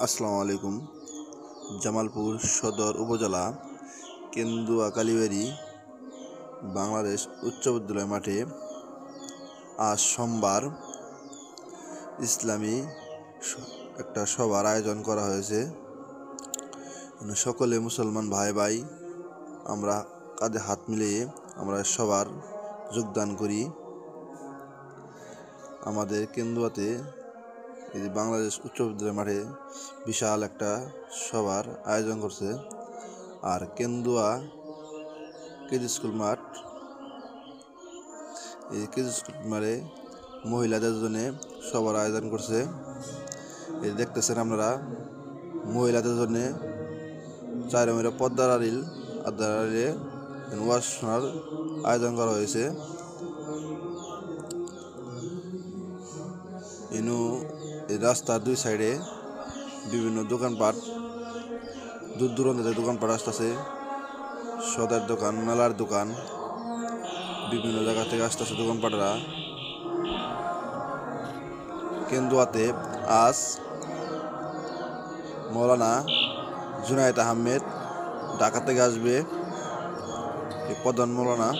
আসসালামু আলাইকুম। জামালপুর সদর উপজেলা কেন্দুয়া কালীবাড়ি বাংলাদেশ উচ্চ বিদ্যালয় মাঠে আজ সোমবার ইসলামী একটা সভার আয়োজন করা হয়েছে। সকলে মুসলমান ভাই ভাই আমরা কাঁধে হাত মিলিয়ে আমরা সবার যোগদান করি। আমাদের কেন্দুয়াতে বাংলাদেশ উচ্চ বিদ্যালয় মাঠে বিশাল একটা সভার আয়োজন করছে। আর কেন্দুয়া কেজি স্কুল মাঠ, এই কেজি স্কুল মাঠে মহিলাদের জন্য সবার আয়োজন করছে। এই দেখতেছেন আপনারা, মহিলাদের জন্য চারিমেরে পদ্মার আড়িল ওয়াজ শোনার আয়োজন করা হয়েছে। এই রাস্তার দুই সাইডে বিভিন্ন দোকানপাট, দূর দূরান্তে দোকানপাট আসতেছে, সদের দোকান, মেলার দোকান, বিভিন্ন জায়গা থেকে আসতেছে দোকানপাটরা। কেন্দুয়াতে আজ মৌলানা জুনায়েদ আহমেদ ঢাকা থেকে আসবে, এই প্রধান মৌলানা।